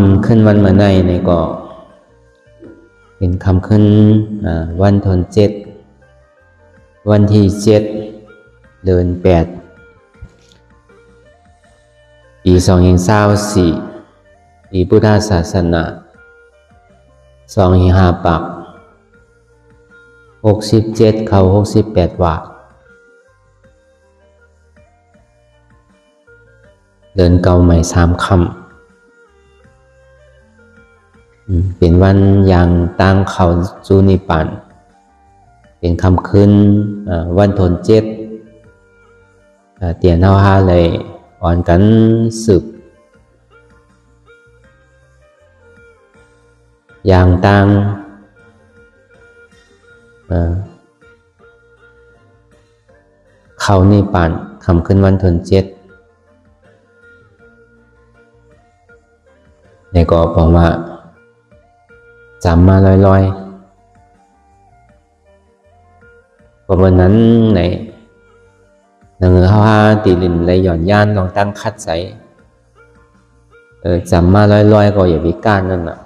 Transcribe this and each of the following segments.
ำขึ้นวันเมื่อไหร่นี่ก็เป็นคำขึ้นวันที่7วันที่7เดือน8ปี2024ปีพุทธศาสนา25ปัก67เข้า68ว่าเดือนเก่าใหม่3ค่ำเป็นวันอย่างต่างเขาจูนิปันเป็นคำขึ้นวันที่7เตียนเฮาหาเลยอ่อนกันสืบอย่างต่างเขานิปันคำขึ้นวันที่7ในก็บอกว่าจำมาลอยๆเพราะวันนั้นในหนังเขาหาตีลินเลยหย่อนย่านลองตั้งคัดใสจำมาลอยๆก็อย่าวิการนั่นน่ะ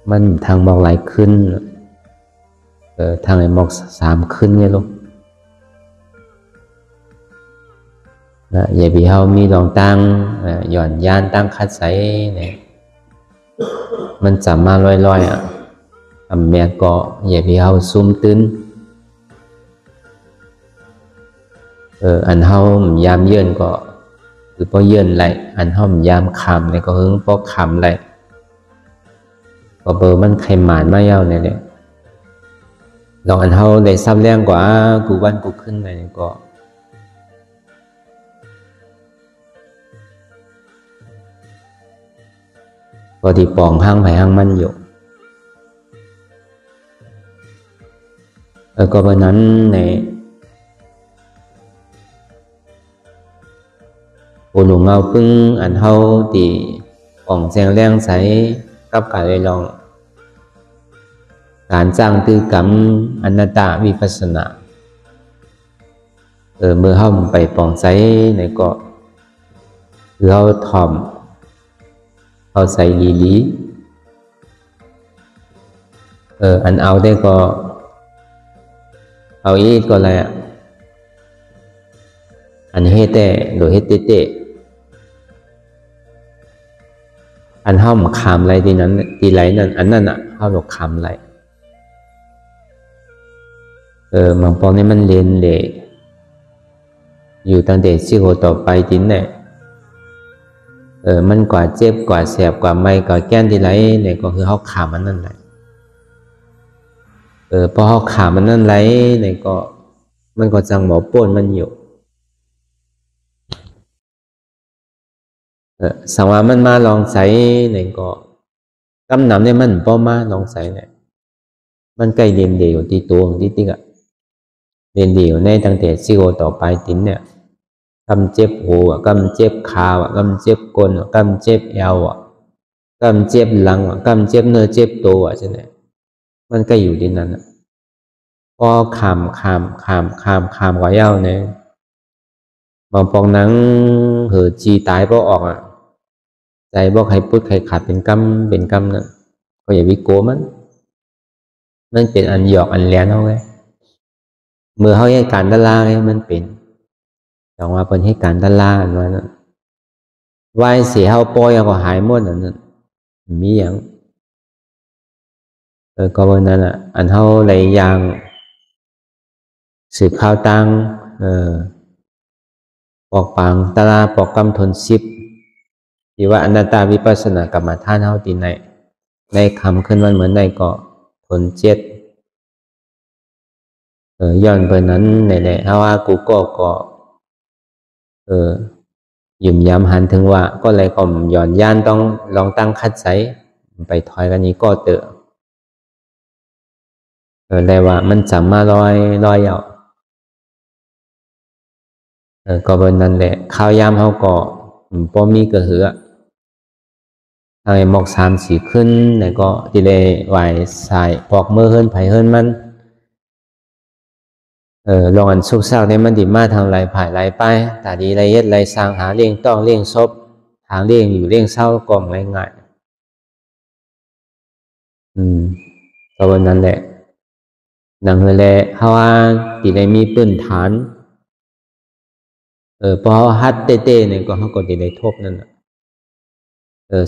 มันทางบอกหลายขึ้นทางไอ้บอก3ขึ้นเนี่ยลูกอย่าไปเฮามีลองตั้งหย่อนย่านตั้งคัดใสเนี่ยมันจำมาลอยๆแม่ก็อย่าไปเฮาซุ่มตื้นอันเฮายามเยื่นก็คือพอเยื่นไหลอันเฮายามคำเนี่ยก็หึงพอคำไหลก็เบอร์มันไขหมานมาเย้าเนี่ยลองอันเฮาได้ซ้ำแรงกว่ากูวันกูขึ้นไปก็พอที่ปองห้างไผ่ห้างมันอยู่ก็วันนั้นในปูหนุ่มเงาพึ่งอันเฮาตีปองแจงแรงใสกับการเลยลองการจ้างตื้อกรรมอนัตตาวิปัสสนาเมื่อเฮาไปปองใสในก็คือเฮาถ่อมเอาใส่ลีอันเอาได้ก็เอาอีกก็อะไรอันเฮเตหรือเฮเตเตอันห้ามคำอะไรที่นั้นที่ไรนั่นอันนั้นห้ามหลอกคำอะไรบางปองนี่มันเรียนเลยอยู่ตั้งแต่ชีวิตต่อไปจริงเนี่ยมันกว่าเจ็บกว่าแสบกว่าไม่กว่าแก้นที่ไรเนี่ยก็คือเขาขามันนั่นแหละพอเขาขามันนั่นไรเนี่ยก็มันก็จังหมอป่นมันอยู่สังว่ามันมาลองใส่เนี่ยก็กำนำเนี่ยมันป้อมาลองใส่เนี่ยมันใกล้เรียนเดียวที่ตัวที่ติ๊กเรียนเดียวในตั้งแต่ชีวิตต่อไปจริงเนี่ยกำเจ็บหัวกำเจ็บขากำเจ็บก้นกำเจ็บเอวกำเจ็บหลังกำเจ็บเนื้อเจ็บตัวใช่ไหมมันก็อยู่ที่นั้นพอขามกว่าเย้าเนี่ยบางปองนังเหอจีตายเพราะออกใจบอกให้พุทธให้ขาดเป็นกรรมนั่นก็อย่าวิโกมันเป็นอันหยอกอันแหลนเอาไว้เมื่อเขาให้การดาราไงมันเป็นแต่ว่าเป็นให้การดาราอันนั้นวายเสียเฮาปอยก็หายหมดอันนั้นมีอย่างก็วันนั้นอันเฮาหลายอย่างสืบข่าวตังปอกปังตาลาปอกกำทน10ที่ว่าอนัตตาวิปัสสนากรรมฐานเฮาตีในคำขึ้นวันเหมือนในก็ทน7ย้อนเพิ่นนั้นไหนๆเฮาว่ากูก็ยุ่มย้ำหันถึงว่าก็เลยก็ย้อนย่านต้องลองตั้งคัดใสไปถอยกันนี้ก็เตอะเลยว่ามันจำมาลอยเอาก็เป็นนั่นแหละข้าวยามเขาก็พอมีกระหือทางหมอก3-4ขึ้นแล้วก็ทีเลยไหวสายปอกมือเฮิรนไผ่เฮิรนมันลองอันสุกเศร้าเนี่ยมันดีมาทางไหลผ่ายไหลไปตาดีไรเย็ดไรสร้างหาเลี้ยงต้องเลี้ยงศพ ทางเลี่ยงอยู่เลี่ยงเศร้ากองง่ายก็วันนั้นแหละนังแหละเขาว่าที่ได้มีพื้นฐานพอเขาฮัดเต้ๆเนี่ยก็เขาก็ได้ทบนั่นแหละ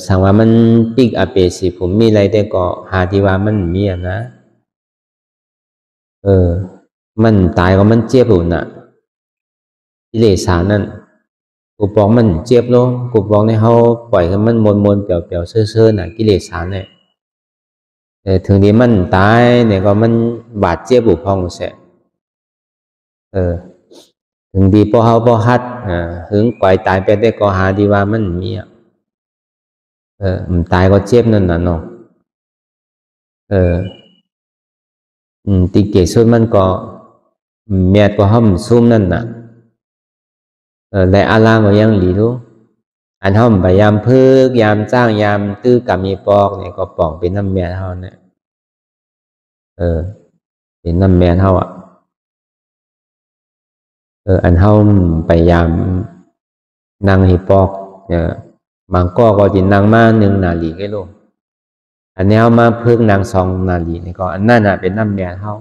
สั่งว่ามันติกอาเปสิผมมีอะไรได้ก็หาที่ว่ามันมีอ่ะนะมันตายก็มันเจ็บอยู่น่ะกิเลสนั่นกูบอกมันเจ็บลงกูบอกในเขาปล่อยให้มันมนๆเปลี่ยวๆเซ่อๆน่ะกิเลสเนี่ยถึงที่มันตายเนี่ยก็มันบาดเจ็บบุพองเสียถึงดีพอเขาพอฮัดถึงปล่อยตายไปได้ก็หาดีว่ามันมีอ่ะมันตายก็เจ็บนั่นน่ะเนาะตีเกศสุดมันก็เมียก็ห้อมซุ่มนั่นน่ะและอาลางก็ยังหลีรู้อันห้อมพยายามพึกยามจ้างยามตื้อกามีปอกเนี่ยก็ปองเป็นน้ำเมียเท่าเนี่ยเป็นน้ำเมียเท่าอ่ะอันห้อมพยายามนั่งให้ปอกบางก็จินั่งมา1 นาทีก็ลงอันนี้เอามาพึกนั่ง2 นาทีนี่ก็อันนั้นน่ะเป็นน้ำเมียเท่า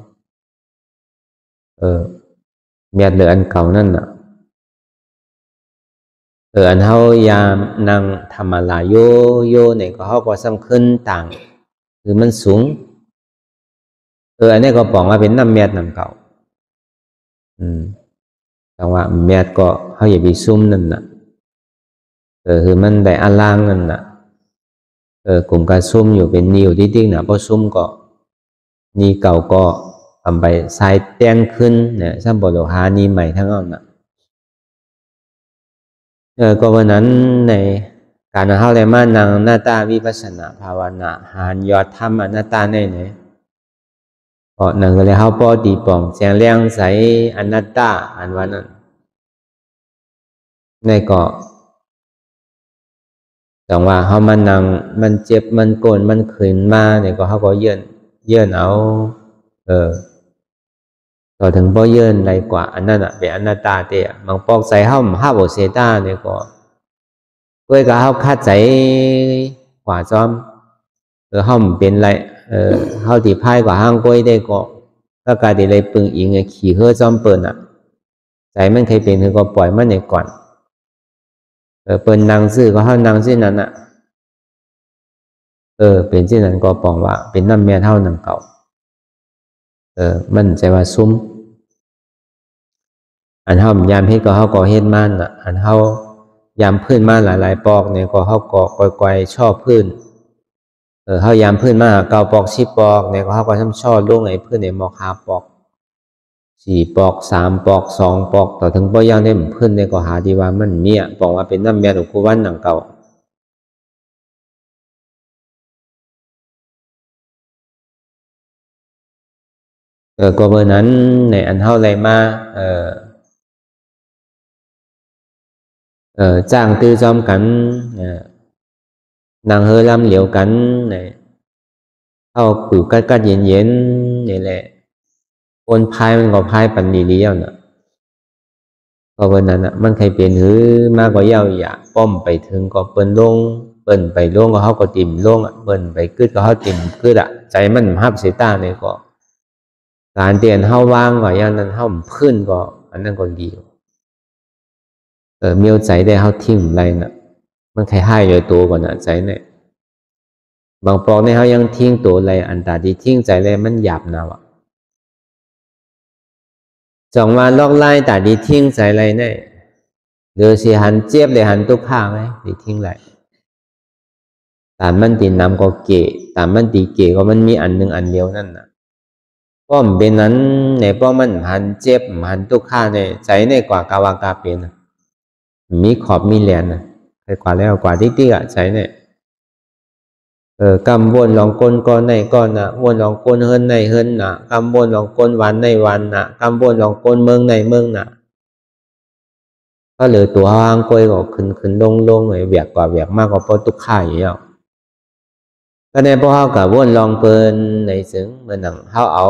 เมียเหลืออันเก่านั่นน่ะอันเฮายามนางธรรมลาโยเนี่ยก็เขาก็สำคัญต่างคือมันสูงอันนี้ก็บอกว่าเป็นน้ำเมียดน้ำเก่าแต่ว่าเมียดก็เขาอย่าไปซุ่มนั่นน่ะคือมันได้อาลางนั่นน่ะกลุ่มการซุ่มอยู่เป็นนิวที่ติ๊กน่ะเพราะซุ่มก็นี่เก่าก็ทำไปสายแต้งขึ้นเนี่ยซ้ำบโลหานี่ใหม่ทั้งนั้นน่ะก็วันนั้นในการเข้าเรียนมานังหน้าตาวิปัสสนาภาวนาหานยอดธรรมหน้าตาเนี่ยก็นังก็เลยเข้าปอตีป่องแสงเลี้ยงใสอนัตตาอันวันนั้นในก็แต่ว่าเขามันนังมันเจ็บมันโกนมันขืนมาเนี่ยก็เขาก็เยื่นเอาต่อถึงพอเยินไรกว่าอันนั้นอ่ะเป็นอนัตตาเตะบางปอกใส่ห้าบทเซต้าเนี่ยก็ด้วยกับเขาคาดใจกว่าจอมห้องเป็นไรเขาตีพายกว่าห้างก้อยได้ก็การที่เลยปึงอิงขี่เฮือจอมเปิลอ่ะใจมันเคยเป็นคือก็ปล่อยมันในก่อนเปิลนางซื่อก็เขานางซื่อนั้นอ่ะเป็นซื่อนั้นก็ปองว่าเป็นน้ำเมียเท่าน้ำเก่ามันใจว่าซุ้มอันเฮายามเฮ็ดก็เฮาก็เฮ็ดมันน่ะอันเฮายามพื้นมาหลายๆปอกเนี่ยก็เฮาก็ก่อยๆชอบพื้นเฮายามพื้นมา9 ปอก10 ปอกเนี่ยก็เฮาก็ทำช่อลงไอ้พื้นเนี่ยมอก5 ปอก4 ปอก3 ปอก2 ปอกต่อถึงบ่อย่างได้พื้นเนี่ยก็หาดีว่ามันมีอ่ะบอกว่าเป็นน้ำเมียของกูวันหนังเก่าก็เบอร์นั้นในอันเฮาไรมาจ้างtưจอมกันนางเฮอลำเหลียวกันเนี่ยเข้าปลูกกัดเย็นนี่แหละคนพายมันก็พายปันดีเลี้ยวน่ะก็วันนั้นอ่ะมันใครเปลี่ยนหือมากกว่าเย้าอย่าป้อมไปถึงก็เปิ้นลงเปิ้นไปลงก็เขาก็ติ่มลงอ่ะเปิ้นไปกึดก็เขาติ่มกึดอ่ะใจมันฮับเสตาเนี่ยก็การเตียนเฮาว่างก็อย่างนั้นเฮาพื้นก็อันนั้นก็ดีเมียวใจได้เฮาทิ้งไรน่ะมันใครให้เลยตัวก่อนน่ะใจเนี่ยบางปอกเนี่ยเขายังทิ้งตัวไรอันตาดีทิ้งใจเลยมันหยาบนะวะจังว่าลอกไล่ตาดีทิ้งใจไรเนี่ยหรือสิหันเจี๊ยบเลยหันตุกข้างไหมดีทิ้งไรตามมันตีน้ำก็เกะตามมันตีเกะก็มันมีอันหนึ่งอันเดียวนั่นน่ะป้อมเป็นนั้นในป้อมมันหันเจ็บหันตุกข้าในใจในกว่ากาวากาเป็นมีขอบมีแหลนนะใครกว่าแล้วกว่าติ๊กๆอ่ะใจเนี่ยกำวนลองก้นก้อนในก้อนน่ะวนลองก้นเฮิรนในเฮิรนน่ะกำวนลองก้นวันในวันน่ะกำวนลองก้นเมืองในเมืองน่ะก็เหลือตัวห้างก้อยก็ขึ้นลงเลยเบียกกว่าเบียกมากกว่าปอตุกข่ายอย่างเงี้ยก็ในพวกเขากับวนลองเปิลในซึ่งเหมือนหนังเขาเอา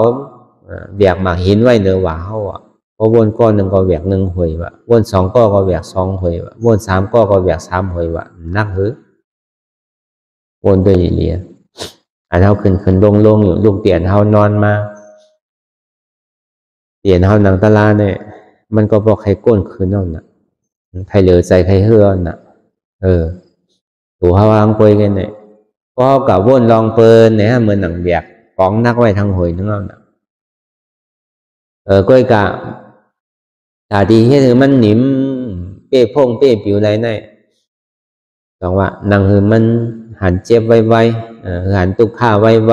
เบียกมาหินไว้เนื้อว่าเขาอ่ะ พอวนก้อนหนึ่งก็แหวกหนึ่งหวยวะวนสองก็แหวกสองหวยวะวนสามก็แหวกสามหวยวะนักหือวนด้วยเหลียอันเท่าขึ้นลงอยู่ลูกเตียนเท่านอนมาเตียนเท่าหนังตะลาเนี่ยมันก็บอกใครก้นคืนนั่นน่ะใครเหลือใจใครเฮือน่ะตัวเขาวางปวยกันเนี่ยก็กับวนลองเปินเนี่ยเหมือนหนังเบียกป้องนักไว้ทางหวยนั่นน่ะก้อยกะถ้าดีให้ถือมันหนิมเป้พงเป้ปิวไรในลองว่านังคือมันหันเจ็บไวๆหันตุกข้าไว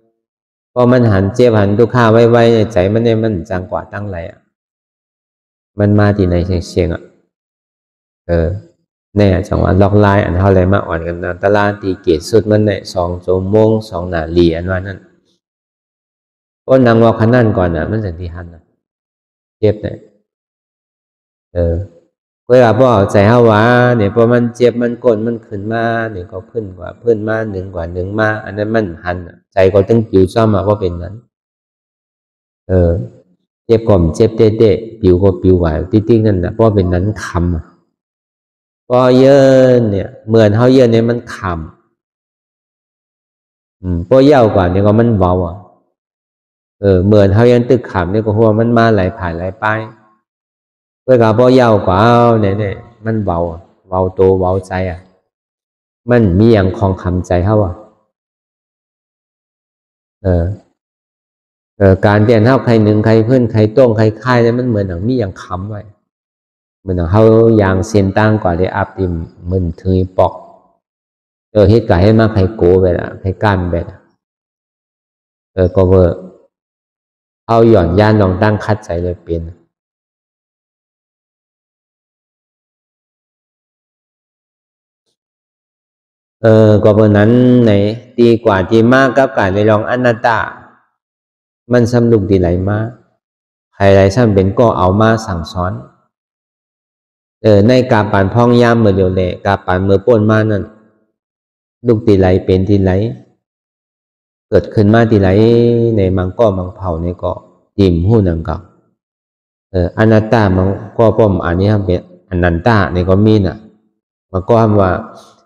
ๆพอมันหันเจ็บหันตุกข้าไวๆใจมันเนี่ยมันจังกว่าตั้งไรอ่ะมันมาที่ไหนเชียงอ่ะเนี่ยจังหวะล็อกไลน์อันเท่าไรมาอ่อนกันนะตลาดตีเกตสุดมันเนี่ย2 ชั่วโมง2 นาทีอันว่านั่นก็นางว่าขนาดก่อนอ่ะมันสันติหันนะเจ็บเนี่ยก็อยากบอกใจเฮาว่าเนี่ยพอมันเจ็บมันกดมันขึ้นมาเนี่ยก็ขึ้นกว่าขึ้นมาหนึ่งกว่าหนึ่งมาอันนั้นมันหันใจก็ต้องปิวซ้ำมาว่าเป็นนั้นเจ็บก่อมเจ็บเตะปิวก็ปิวไหวติ๊กนั่นนะเพราะเป็นนั้นคำก็เยอะเนี่ยเหมือนเฮาเยอะเนี่ยมันคำเพราะยาวกว่าเนี่ยก็มันเบาอ่ะเหมือนเฮายังตึกขำเนี่ยก็หัวมันมาหลายผ่านหลายป้ายเพื่อกับพอยาวกว่าเนี่ยมันเบาตัวเบาใจอ่ะมันมีอย่างคลองคำใจเขาอ่ะการเปลี่ยนเท่าใครหนึ่งใครเพื่อนใครต้งใครค่ายเนี่ยมันเหมือนอย่างมีอย่างคำไว้เหมือนอย่างเขาอย่างเส้นตั้งกว่าได้อัพดิมมันถึงปอกเหตุการณ์ให้มากใครโกไปละใครก้านไปละก็เวอร์เอาหย่อนย่านลองตั้งคัดใจเลยเป็นก็เพราะนั้นไหนดีกว่าที่มากกับการในลองอนัตตามันสำนุกดีไหลมากใครไรซ้ำเป็นก็เอามาสั่งสอนในกาปั่นพองยามเมื่อเดียวแหละกาปั่นเมื่อป่นมานั่นลูกตีไหลเป็นตีไหลเกิดขึ้นมาตีไหลในมังก็มังเผาในก็จิมหู้นังกับอนัตตามันก็ป้อมอันนี้ครับเป็นอนันตาในก็มีน่ะมันก็คำว่า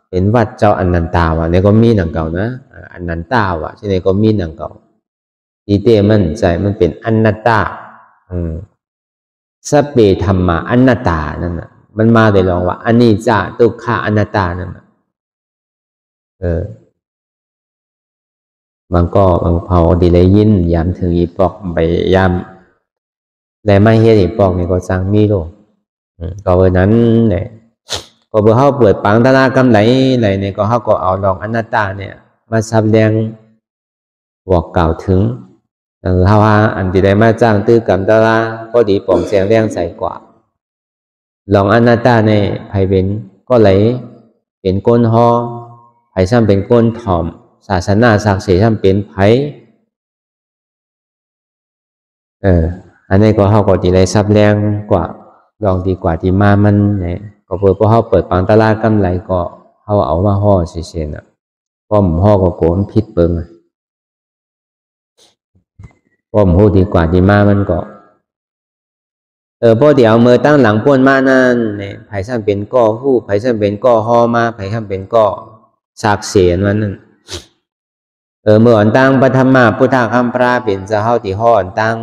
เป็นวัดเจ้าอนันตาวะในก็มีหนังเก่านะอนันตาวะที่ในก็มีหนังเก่าดีเตมันใจมันเป็นอนัตตาสเปธรรมะอนัตตานั่นน่ะมันมาได้ลองว่าอันนี้จะทุกขาอนัตตานั่นน่ะมันก็บางเผาดีเลยยินยามถึงอีปอกไปยามแต่ไม่เฮ็ดอีปอกนี่ก็สร้างมีโลก็เพราะนั้นเนี่ยก็เพื่อเขาเปิดปังตลาดกำไรเนี่ยก็เขาก็เอาลองอนัตตาเนี่ยมาซับแรงบอกกล่าวถึงเขาว่าอันที่ได้มาจ้างตื้อกำตลาก็ดีป่องเสียงแรงใส่กว่าลองอนัตตาเนี่ยไผเป็นก็ไหลเป็นก้นหอไผซ้ำเป็นก้นถ่อมศาสนาศักดิ์ศรีซ้ำเป็นไผอันนี้ก็เขาก็ดีได้ซับแรงกว่าลองดีกว่าที่มามันเนี่ยก็เพื่อพอเขาเปิดปังตลาดกำไรก็เขาเอามาห่อเสียๆน่ะป้อมห่อก็โกนผิดเปิงป้อมหูดีกว่าที่มามันก็พอเดี๋ยวเมื่อตั้งหลังป้นมานั่นเนี่ยไผ่ซ้ำเป็นก้อหู้ไผ่ซ้ำเป็นก้อห่อมาไผ่ซ้ำเป็นก้อสากเสียนวันนั้นเมื่ออ่อนตั้งปฐมมาพุทธคัมภราเป็นจะเข้าที่ห่ออ่อนตั้ง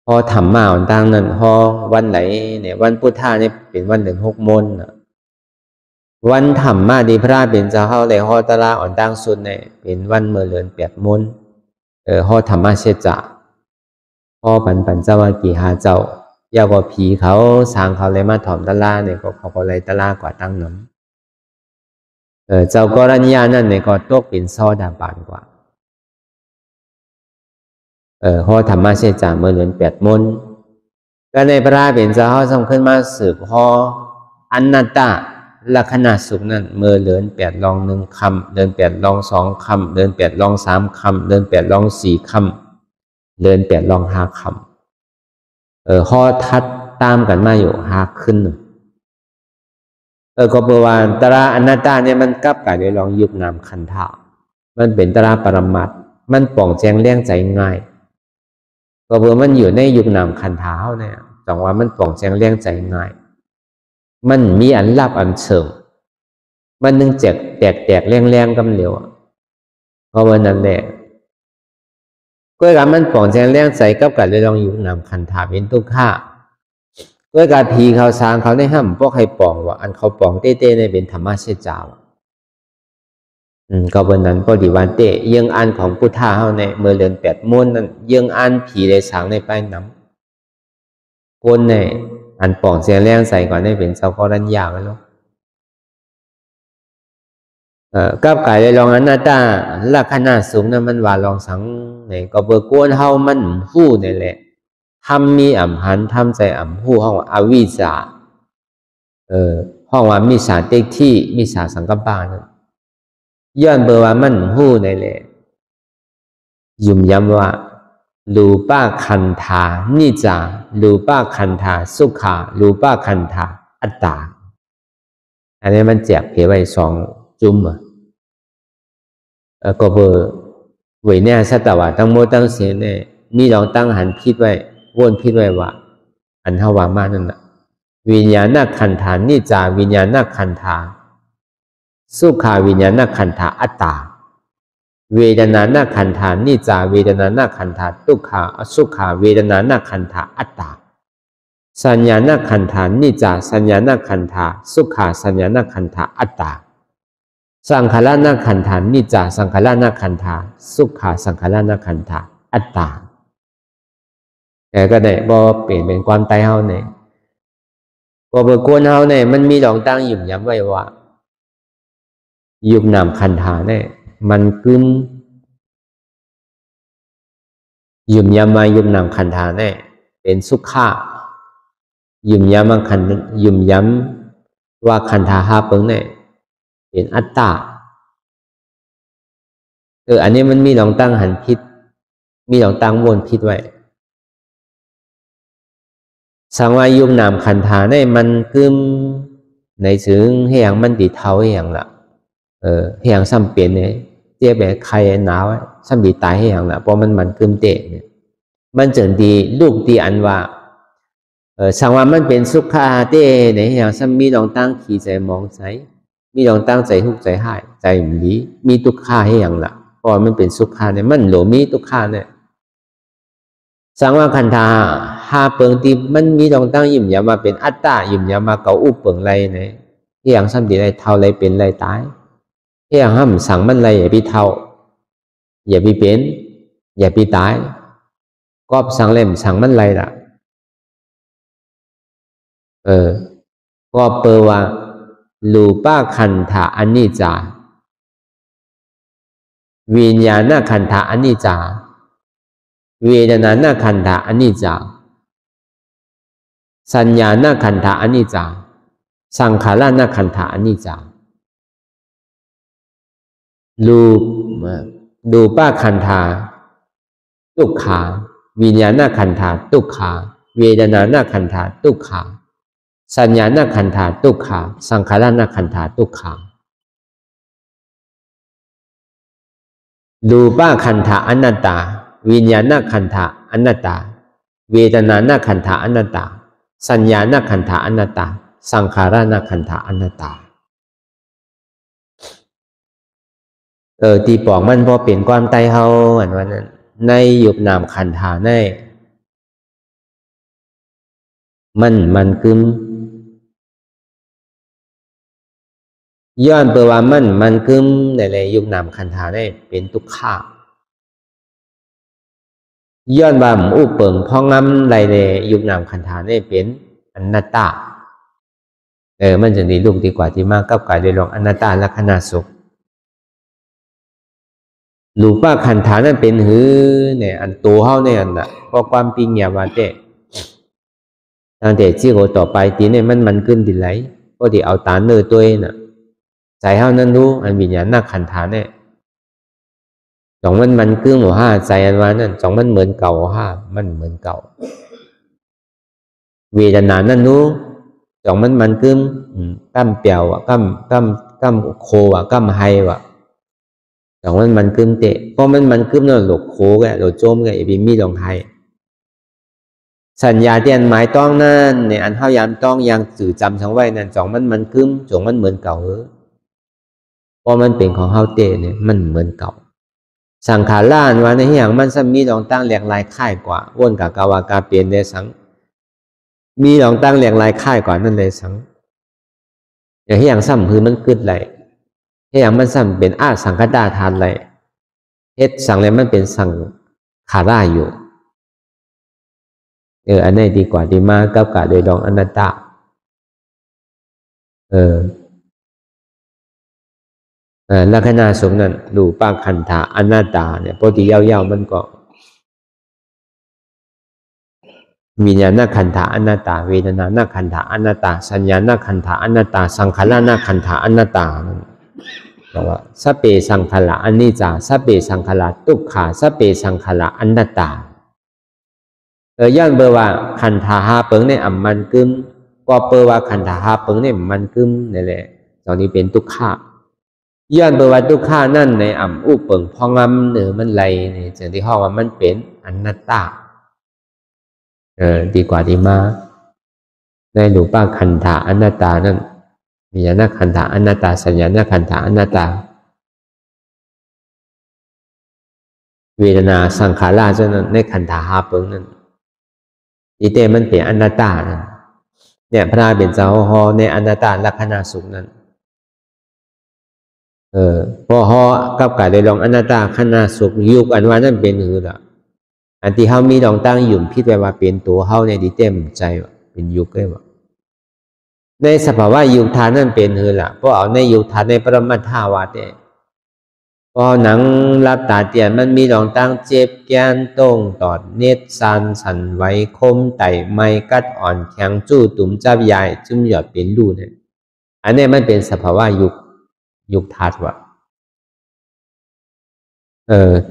พอทำมาอ่อนตั้งนั่นพอวันไหนเนี่ยวันพุทธาเนี่ยเป็นวันเดือน6 มนวันทำมาดีพระเป็นจะเข้าเลยห่อตลาอ่อนตั้งสุดเนี่ยเป็นวันเมื่อเดือน8 มนห่อธรรมะเชจะพ่อปันเจ้าว่ากี่หาเจ้ายาวกว่าผีเขาสร้างเขาเลยมาถอมตลาเนี่ยก็เขาก็เลยตลากว่าตั้งน้ำเจ้ากรณียานั่นเนี่ยก็ตกเป็นซอดาบานกว่าห่อธรรมะเชจะเมื่อเดือน8 มนก็ในพระเป็นเจ้าเขาส่งขึ้นมาสืบห่ออนัตตาลักษณะสุขนั่นเมื่อเดือน8 ลอง 1 คำเดือน8 ลอง 2 คำเดือน8 ลอง 3 คำเดือน8 ลอง 4 คำเดือน8 ลอง 5 คำข้อทัดตามกันมาอยู่5 ขึ้นก็เพราะว่าตราอนัตตาเนี่ยมันกลับกันด้วยลองยุบนามขันธะมันเป็นตราปรมัตถ์มันป่องแจ้งเลี้ยงใจง่าย ก็เมื่อมันอยู่ในยุคนามขันธาเนี่ยจังว่ามันป่องแจงแรงใจง่ายมันมีอันลับอันเสริมมันนึงแตกแรงกำเหลวเพราะวันนั้นแหละก็การมันป่องแจงแรงใจกับการเลยลองยุคนามขันธาเป็นทุกข้าก็การผีเขาสร้างเขาได้ห้ามพวกใครป่องว่าอันเขาป่องเต้ๆในเป็นธรรมะเสียเจ้าก็วันนั้นพอดีวันเตะยังอันของพุทธะเฮาในเมื่อเดือน8ม้วนนั้นยังอันผีได้สร้างในป้ายน้ำคนในอันป่องเสียงแรงใส่ก่อนได้เป็นเจ้าก็รัญญาไว้แล้วกับกายได้ลองอนัตตาลักษณะสูงนั้นมันว่าลองสังในก็เบิกวนเฮามันฮู้นี่แหละทำมีอ่ำหันทำใจอ่ำฮู้ห้องอวิชชาห้องว่ามิจฉาเต็กที่มิจฉาสังกัปปะนั้นย้อนเบอร์ว่ามันฮู้นี่แหละยุ่มย้ำว่ารูปะขันธานิจจารูปะขันธาสุขารูปะขันธาอัตตาอันนี้มันแจกเพียไว้2 จุ่มก็เบอร์ไว้เนี่ยสัตว์ว่าตั้งโมตั้งเสียเนี่ยมีลองตั้งหันพิดไว้วนพิดไว้ว่าอันเฮาว่ามานั่นน่ะวิญญาณขันธานิจจาวิญญาณขันธาสุขาวิญญาณขันธาอัตตาเวทนานาขันธานิจจาเวทนานาขันธาทุกขาอสุขาเวทนานาขันธาอัตตาสัญญานาขันธานิจจาสัญญานาขันธาสุขาสัญญานาขันธาอัตตาสังขารนาขันธานิจจาสังขารนาขันธาสุขาสังขารนาขันธาอัตตาแต่ก็ได้บ่เปลี่ยนเป็นความตายเฮาเนี่ยบ่เบิกกวนเฮาเนี่ยมันมีหลองตั้งยุ่มย้ำไว้ว่ายุบนามขันธาเนี่ยมันกึมยุ่มย้ำมายุบนามขันธาเนี่ยเป็นสุขายุ่มย้ำว่าขันธาห้าเปิงเนี่ยเป็นอัตตาอันนี้มันมีหลองตั้งหันพิษมีหลองตั้งวนพิษไว้สังวายุบนามขันธาเนี่ยมันกึมในถึงให้อย่างมันดีเท่าให้อย่างละให้อย่างซ้ำเปลี่ยนเนี่ยเจี๊ยบแบบใครหนาวซ้ำดีตายให้อย่างละเพราะมันกึมเตะเนี่ยมันเจริญดีลูกดีอันว่าสังวามันเป็นสุขาเต้เนี่ยให้อย่างซ้ำมีลองตั้งขี่ใจมองใจมีลองตั้งใจทุกใจหายใจดีมีทุกข์ให้อย่างละเพราะมันเป็นสุขาเนี่ยมันหลมีทุกข์เนี่ยสังวาขันธาห้าเปิงที่มันมีลองตั้งยิ่มยามาเป็นอัตตายิ่มยามาเกาอุเปิงไรเนี่ยให้อย่างซ้ำดีไรเท่าไรเป็นไรตายให้อย่างห้ามสั่งมันไรอย่าไปเท่าอย่าไปเป็นอย่าไปตายก็สั่งเล่มสั่งมันไรล่ะก็เปอว่ารูปะขันธาอนิจจาวิญญาณขันธาอนิจจาเวทนาขันธาอนิจจาสัญญาขันธาอนิจจาสังขารขันธาอนิจจารูปะขันธาทุกขาวิญญาณขันธาทุกขาเวทนาขันธาทุกขาสัญญาขันธาทุกขาสังขารขันธาทุกขารูปะขันธาอนัตตาวิญญาณขันธาอนัตตาเวทนาขันธาอนัตตาสัญญาขันธาอนัตตาสังขารขันธาอนัตตาตีปอกมันพอเปลี่ยนความตายเฮาอันวันนั้นในยุบนามขันธาในมันกึมย้อนเปว่ามันกึมในเลยยุบนามขันธาในเป็นทุกขาย้อนบามอุเปิงพ่องำไรในยุบนามขันธาในเป็นอนัตตามันจะดีลูกดีกว่าที่มากกับกายโดยลองอนัตตาลักษณะสุขรูปะขันธานั้นเป็นหือเนี่ยอันตัวเฮาเนี่ยอันน่ะเพราะความปิงอย่าว่าแต่ทางแต่ที่โหต่อไปทีเนี่ยมันขึ้นดิไหลก็ที่เอาตาเนื้อตัวเองน่ะใจเฮานั้นรู้อันวิญญาณขันธาเนี่ยจองมันกึ่งหัวห้าใจอันว่านั่นจองมันเหมือนเก่าห้ามันเหมือนเก่าเวทนานั้นรู้จองมันกึ่งกั้มเปียวอ่ะกั้มโคอ่ะกั้มไฮว่ะจองมันกึ่งเตะเพราะมันกึ่งนั่นหลกโคแกหลกโจมแกอย่าไปมีลองไฮ สัญญาเตียนหมายต้องนั่นในอันเฮายามต้องยังสื่อจำทั้งไว้นั่นจองมันกึ้มจงมันเหมือนเก่าเพราะมันเป็นของเฮาเตเนี่ยมันเหมือนเก่าสังขารล้านว่าในอย่างมันซ้ำมีลองตั้งแหลกลายค่ายกว่าวนกับกาวากาเปลี่ยนได้สังมีลองตั้งแหลกลายค่ายกว่านั่นเลยสังอย่างที่อย่างซ้ำคือมันกึดไหลที่อย่างมันซ้ำเป็นอาสังคตาทานไหลเฮ็ดสังเลยมันเป็นสังขาร่าอยู่อันนี้ดีกว่าดีมากกับกะโดยลองอนัตตาลักษณะสมนั้นรูปขันธะอนัตตาเนี่ยปกติยาวๆมันก็วิญญาณขันธะอนัตตาเวทนาขันธะอนัตตาสัญญาขันธะอนัตตาสังขารขันธะอนัตตาบอกว่าสัพเพสังขารอนิจจาสัพเพสังขารทุกขาสัพเพสังขารอนัตตาย้อนเบอร์ว่าขันธะหาเปิงในอัมมันกึมก็เบอร์ว่าขันธะหาเปิงในมันกึมนี่แหละตอนนี้เป็นทุกขาย้อนเบอร์ว่าทุกขานั่นในอัมอุปเปิงพองำเนือมันไหลนี่จึงที่ห้องว่ามันเป็นอนัตตาดีกว่าดีมากในรูปขันธะอนัตตานั่นวิญญาณขันธะอนัตตาสัญญาขันธะอนัตตาเวทนาสังขารจนั้นในขันธะหาเปิงนั่นอีเตมันเป็นอนัตตาเนี่ยพระเป็นเจ้าฮอในอนัตตาลักษณะสุขนั้นพอฮอกับกะได้ลองอนัตตาขณะสุขยุคอันว่านั่นเป็นหือละอันที่เฮามีลองตั้งยุ่มพิจารณาเป็นตัวเฮาในดีเต็มใจว่าเป็นยุคได้ว่าในสภาวะยุคทานนั่นเป็นหือละเพราะเอาในยุคทานในปรมัตถาวาเตพอหนังรับตาเตียนมันมีลองตั้งเจ็บแกนตรงตอดเน็ตซันสันไว้คมไต่ไม้กัดอ่อนแข็งจู้ตุ่มจับใหญ่จุ่มหยอดเป็นรูเนี่ยอันนี้มันเป็นสภาวะยุคทัดว่ะ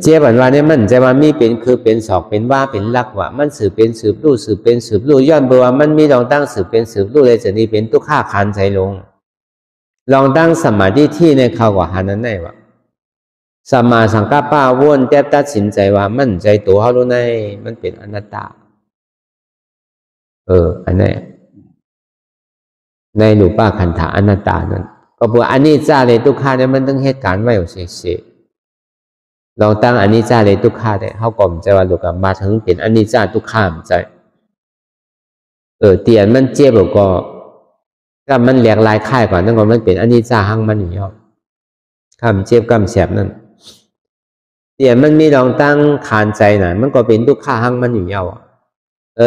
เจ็บอันว่าเนี่ยมันใจว่ามีเป็นคือเป็นศอกเป็นว่าเป็นลักว่ะมันสืบเป็นสืบรูสืบเป็นสืบรูย้อนเบอร์ว่ามันมีลองตั้งสืบเป็นสืบรูเลยจะนี่เป็นตุกข้าคันใจลงลองตั้งสมาธิที่ในเขากว่าหานั้นได้ว่ะสมาสังกัปปะวนแทบตัดสินใจว่ามันใจตัวเขารู้ในมันเป็นอนัตตาอันนี้ในรูปขันธะอนัตตานั้นก็บอกอันนี้จ้าเลยทุกข้าเนี่ยมันต้องเหตุการณ์ไว้เฉยๆลองตั้งอันนี้จ้าเลยทุกข้าได้เขาก่อมใจว่าลูกมาถึงเป็นอันนี้จ้าทุกข้ามใจเตียนมันเจ็บก็มันแหลกลายค่ายกว่านั่นก็มันเป็นอันนี้จ้าหั่งมันอยู่ยอดคำเจ็บคำแสบนั่นเตียนมันมีลองตั้งขานใจน่ะมันก็เป็นทุกข้าหั่งมันอยู่ยอด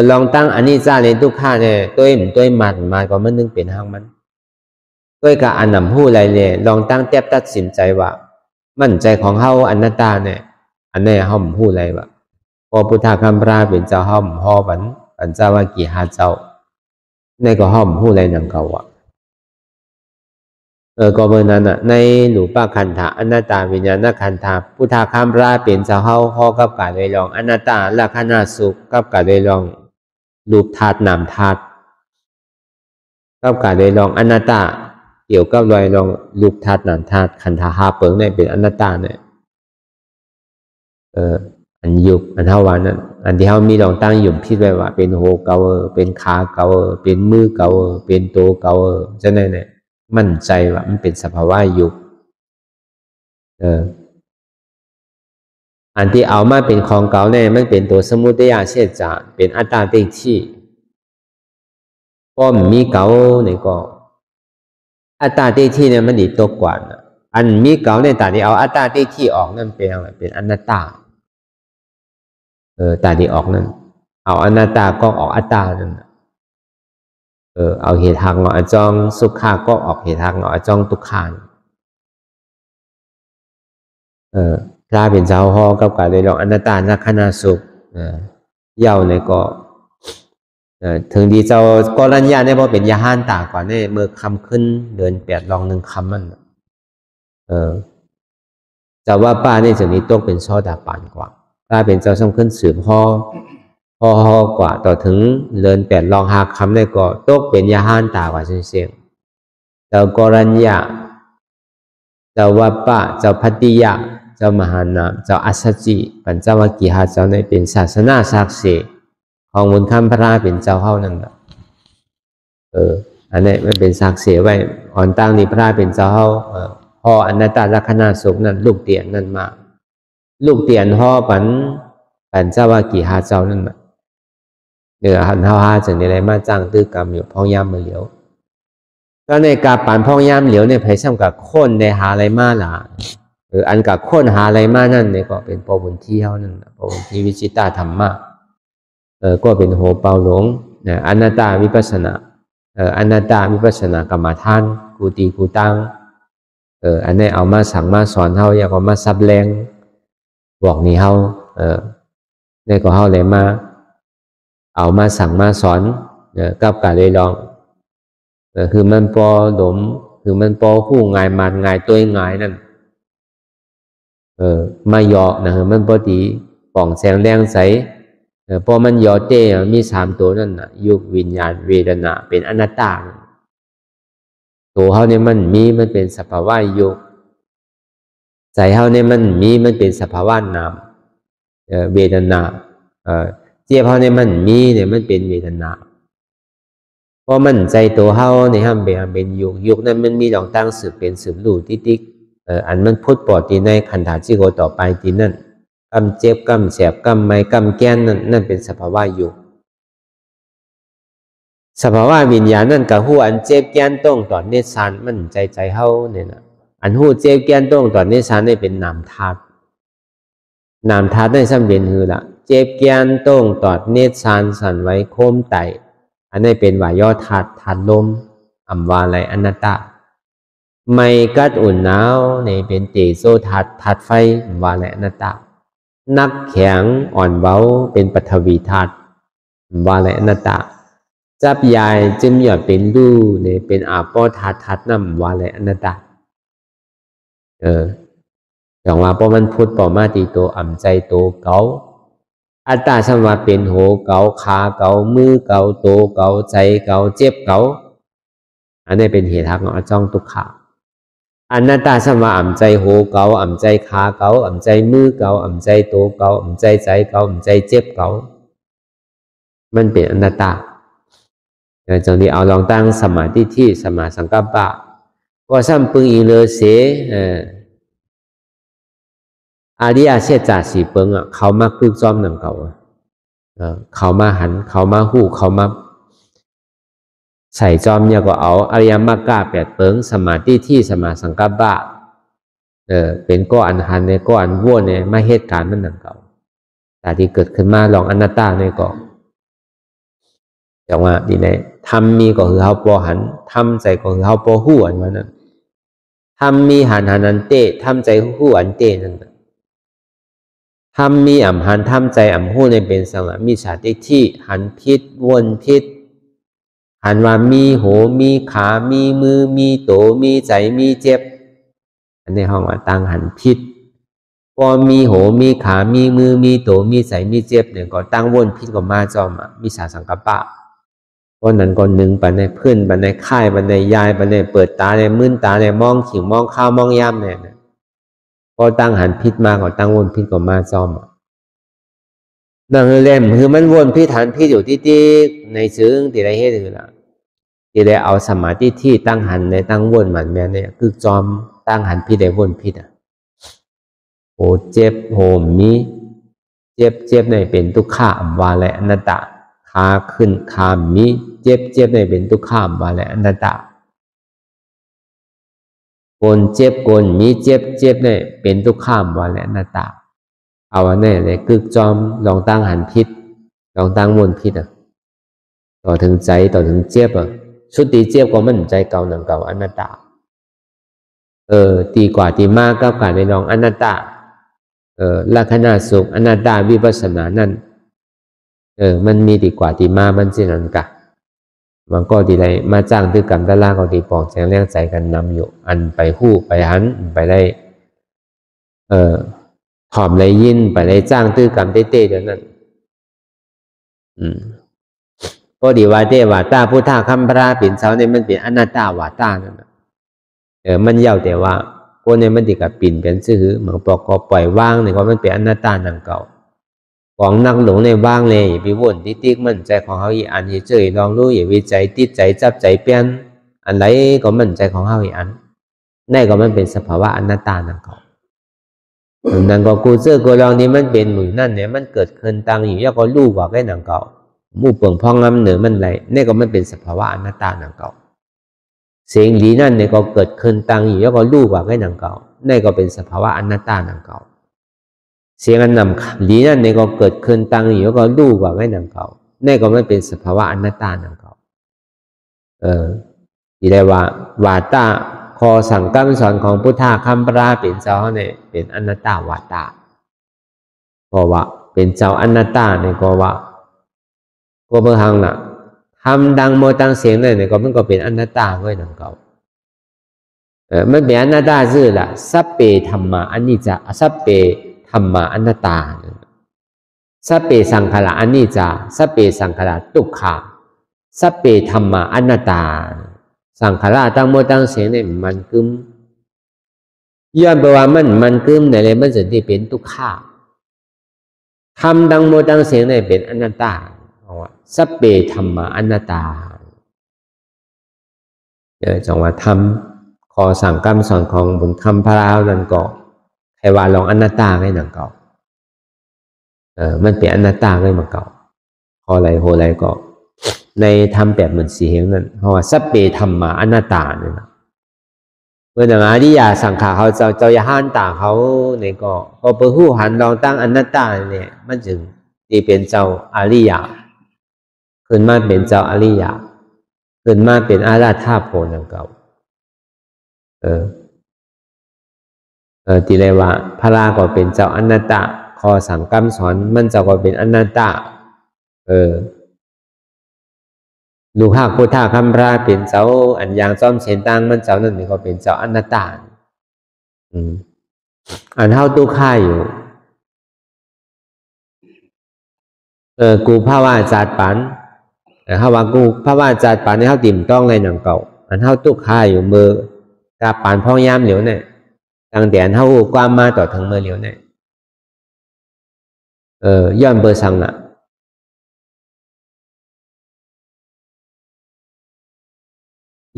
ลองตั้งอันนี้จ้าเลยทุกข้าเนี่ยตัวมันก็มันนึงเป็นหั่งมันด้วยกับอันนำผู้ไรเลยลองตั้งเทียบตัดสินใจว่ามั่นใจของเฮาอนัตตาเนี่ยอันนี้เฮาผู้ไรวะพอพุทธคำพระเป็นเจ้าเฮาฮอบันปัญจวัคคีย์หาเจ้าในก็เฮาผู้ไรนังเก่าวะก็เมื่อนั้นอ่ะในหลูปขันธะอนัตตาวิญญาณขันธะพุทธคำพระเป็นเจ้าเฮาฮอกับการได้ลองอนัตตาลักษณะสุขกับการได้ลองรูปธาตุนามธาตุกับการได้ลองอนัตตาเกี่ยวกับรอยลองรูปธาตุนามธาตุขันธะหาเปิงเนี่ยเป็นอนัตตาเนี่ยอันยุบอันเท่าวันนั้นอันที่เขามีลองตั้งยุ่มพิจไว้ว่าเป็นโหเกาเป็นขาเกาเป็นมือเกาเป็นโตเกาจะไหนเนี่ยมั่นใจว่ามันเป็นสภาวะยุบอันที่เอามาเป็นของเก่าเนี่ยมันเป็นตัวสมุทัยเสียจานเป็นอัตตาเต็งที่ก็มีเก่าเนี่ยก็อัตตาเต็งที่เนี่ยมันดีตัวกว่าอันมีเก่าในตาที่เอาอัตตาเต็งที่ออกนั่นเป็นอะไรเป็นอนัตตาตาที่ออกนั่นเอาอนัตตาก็ออกอัตตานั่นเอาเหตุทางอจองสุขาก็ออกเหตุทางอจองทุกขานพระเป็นเจ้าฮอกับการเลยลองอนัตตาลักษณะสุขเย้าเนี่ยก็ถึงดีเจ้ากรัญญาเนี่ยพอเป็นยาห้านตากว่าเนี่ยเมื่อคำขึ้นเดิน8ลอง1คำมันจะว่าป้าเนี่ยจะนี้ต้องเป็นโสดาปันกว่าป้าเป็นเจ้าส่งขึ้นสืบฮอกว่าต่อถึงเดิน8ลอง5คำเนี่ยก็ต้องเป็นยาห้านตากว่าเสียงเจ้ากรัญญาเจ้าว่าป้าเจ้าพัตติยะเจ้ามหานามเจ้าอัสสจิปัญจวัคคีย์เจ้าในเป็นศาสนาศักดิ์สิทธิ์ ของบนคำพระเป็นเจ้าเฮานั่นน่ะอันนี้มันเป็นศักดิ์เสียไว้อ่อนตั้งนี่พระเป็นเจ้าเฮาพออนัตตลักษณะสุขนั้นลูกเตียนนั่นมาลูกเตียนห่อปันเจ้าว่ากี่หาเจ้านั่นน่ะหันเฮาหาจึงได้มาจ้างตื้อกรรมอยู่พ่อยามมาเหลียวก็ในการปั่นพ่อยามเหลียวเนี่ยไผซ้ำกับคนได้หาอะไรมาล่ะอันกับคนหาอะไรมานั่นเนี่ยก็เป็นปบุญที่เฮานั่นปบุญที่วิจิตาธรรมะก็เป็นโหเปาหลงอนัตตาวิปัสสนาอนัตตาวิปัสสนากรรมฐานกูตีกูตังอันนี้เอามาสั่งมาสอนเฮาอยากเอามาซับแรงบอกนี่เฮานี่ก็เฮาเลยมาเอามาสั่งมาสอนกับการเลยลองคือมันปอดมคือมันปอคู่ง่ายมันง่ายตัวง่ายนั่นมาหยอกนะมันพอดีป่องแสงแรงใสพอมันหยอเต้มี3ตัวนั่นน่ะยุควิญญาณเวทนาเป็นอนัตตาตัวเฮาเนี่ยมันเป็นสภาวะยุคใจเฮาเนี่ยมันเป็นสภาวะนามเวทนาเจี๊ยบเฮาเนี่ยมันเป็นเวทนาเพราะมันใจตัวเฮาเนี่ยเป็นยุคนั้นมันมีดองตั้งสืบเป็นสืบรู้ติ๊กอันมันพุทธปอดตีในขันธาจิโกต่อไปตีนั่นกำเจ็บกำแสบกำไม้กำแก้นนั่นเป็นสภาวะอยู่สภาวะวิญญาณนั่นกับหูอันเจ็บแก้นต้องต่อเนสานมันใจเฮาเนี่ยนะอันหูเจ็บแก้นต้องต่อเนสานนี่เป็นนามธาตุนามธาตุได้สำเร็จคือละเจ็บแก้นต้องต่อเนสานสั่นไว้โคมไตอันนี้เป็นวายย่อธาตุลมอัมวาไลอนัตตาไม่กัดอุ่นหนาวในเป็นเตโซธาตุไฟวาไลอนัตตานักแข็งอ่อนเบาเป็นปฐวีธาตุวาไลอนัตตาจับยายจึงอย่าเป็นรูเนี่ยเป็นอาปอธาตุน้ำวาไลอนัตตาอย่างว่าเพราะมันพูดต่อมาตีตัวอ่ำใจตัวเกาอัตตาสมาเป็นโหเกาขาเกามือเกาตัวเกาใจเกาเจ็บเกาอันนี้เป็นเหตุหักของจ้องทุกขาอนัตตาสมาอ่ำใจโหเกาอ่ำใจขาเกาอ่ำใจมือเกาอ่ำใจตัวเกาอ่ำใจใจเกาอ่ำใจเจ็บเกามันเป็นอนัตตาจังนี้เอาลองตั้งสมาธิที่สมาสังกัปปะก็ซ้ำปึงอีเลเสอาริยเชษจ่าสีเปิงเขามาคึกซ้อมหนังเก่าเขามาหันเขามาหู้เขามาใส่จอมเนี่ยก็เอาอริยมรรค8เปิงสมาธิที่สมาสังกัปปะเป็นก้อนหันในก้อนวัวเนี่ยมาเหตุการณ์มันหนังเก่าแต่ที่เกิดขึ้นมาลองอนัตตาในก่อนอย่างว่าดีไหนทำมีก็คือเขาปอหันทำใจก็คือเขาปอหู้อันนั้นทำมีหันหันเตะทำใจหู้อันเตะนั่นทำมีอ่ำหันทำใจอ่ำหู้ในเป็นสังละมีสาธิที่หันพิษวนพิษหันว่ามีโหมีขามีมือมีโตมีใจมีเจ็บอันนี้ห้องว่าตั้งหันพิษพอมีโหมีขามีมือมีโตมีใจมีเจ็บเนี่ยก็ตั้งวนพิษก็มาจอมมีสาสังกัปปะก็นั้นก็หนึ่งปันในเพื่อนปันในค่ายปันในยายปันในเปิดตาในมื่นตาในมองขิงมองข้าวมองย่ำเนี่ยก็ตั้งหันพิษมาก็ตั้งวนพิษก็มาจอมนั่งเล่มคือมันวนพิษหันพิษอยู่ที่ในซึ้งที่ไรเฮ็ดคือละที่ได้เอาสมาธิที่ตั้งหันในตั้งวนมันแม่เนี่ยคือจอมตั้งหันพิษได้วนพิษโหเจ็บโหมีเจ็บในเป็นทุกข์อัมวาและอนัตตาขาขึ้นขามีเจ็บในเป็นทุกข์อัมวาและอนัตตาโกนเจ็บโกนมีเจ็บในเป็นทุกข์อัมวาและอนัตตาเอาอันนี้เลยกึกจอมลองตั้งหันพิษลองตั้งวนพิษต่อถึงใจต่อถึงเจ็บชุดตีเจ็บก็มันใจเก่าหนังเก่าอนัตตาตีกว่าตีมากก็การในลองอนัตตาลักษณะสุขอนัตตาวิปัสสนานั่นมันมีดีกว่าตีมามันสินันกะมันก็ดีเลยมาจ้างตื้อกรรมตะล่าก็ดีปองแจงแรงใจกันนำอยู่อันไปหู้ไปหันไปได้ถอมเลยยินไปเลยจ้างตื้อกรรมเต้เดี๋ยวนั้นก็ดีว่าเต้ว่าตาพุทธะคำพระปิ่นเสาเนี่ยมันเป็นอนัตตาวาตานั่นมันเย้าแต่ว่าพวกนี้มันติดกับปิ่นเป็นซื่อเหมือนปอกก็ปล่อยว่างเนี่ยก็มันเป็นอนัตตาหนังเก่า ของนักหลงในว่างเลยอย่าไปวนติ๊กมันใจของเขาอีอันเฉยๆลองรู้อย่าไปใจติดใจจับใจเปลี่ยนอันไหนก็มันใจของเขาอีอันนั่นก็มันเป็นสภาวะอนัตตานั่นเขานั่นก็กูเจอกูลองนี้มันเป็นหมือนั่นเนี่ยมันเกิดขึ้นตั้งอยู่แล้วก็รู้ว่าแค่นั่นเก่ามู่เปิงพองงำเหนือมันไหลนี่ก็มันเป็นสภาวะอนัตตานั่นเก่าเสียงดีนั่นเนี่ยก็เกิดขึ้นตั้งอยู่แล้วก็รู้ว่าแค่นั่นเก่านี่ก็เป็นสภาวะอนัตตานั่นเก่าเสียงอันนำดีนั่นเนี่ยก็เกิดขึ้นตั้งอยู่แล้วก็รู้ว่าแค่นั่นเก่านี่ก็ไม่เป็นสภาวะอนัตตานั่นเก่าที่เรียกว่าวาตาคอสั่งคำสอนของพุทธะคำปราเป็นเจ้าเนี่ยเป็นอนัตตาวาตาก็ว่าเป็นเจ้าอนัตตาเนี่ยก็ว่าก็เพื่อหังน่ะทำดังโมตังเสียงเนี่ยก็มันก็เป็นอนัตตาไว้นั่นเก่ามันเป็นอนัตตาซื่อละสัพเพธรรมะอนิจจาสัพเพธรรมะอนัตตาสัพเพสังขารอนิจจาสัพเพสังขารทุกขังสัพเพธรรมะอนัตตาสังขารตั้งโมตั้งเสียงเนี่ยมันกึมย้อนไปว่ามันกึมในเลยมันจะได้เป็นทุกขังทำดังโมตั้งเสียงเนี่ยเป็นอนัตตาสัพเพธรรมะอนัตตาจังว่าทำขอสั่งคำสอนของบุญคำพระรานั่นก็ให้ว่าลองอนัตตาให้หนังเก่ามันเป็นอนัตตาให้มันเก่าพออะไรโหอะไรก็ในทำแบบเหมือนสีเหงนั่นเพราะว่าสัพเพธรรมะอนัตตาเนี่ยนะเมื่อหนังอริยสังขารเขาเจ้าหันตาเขาเนี่ยก็พอเปิดหูหันลองตั้งอนัตตาเนี่ยมันจึงที่เป็นเจ้าอริยขึ้นมาเป็นเจ้าอริยขึ้นมาเป็นอาราธาโพนังเก่าที่เรียกว่าพระราก็เป็นเจ้าอนัตตาคอสั่งคำสอนมันเจ้าก็เป็นอนัตตาลูกหักพุทธะคำพระเป็นเจ้าอันอย่างซ้อมเสียนตังมันเจ้านั่นนี่ก็เป็นเจ้าอนัตตาอันเท่าตู้ค่ายอยู่กูภาวะจัดปันเขาว่ากูภาวะจัดปันในเขาติ่มต้องเลยหนังเก่าอันเท่าตู้ค่ายอยู่มือกาปันพ่อยามเหลียวเนี่ยตั้งแต่อันเท่าความมาต่อทางมือเหลียวเนี่ยย้อนเบอร์สังน่ะ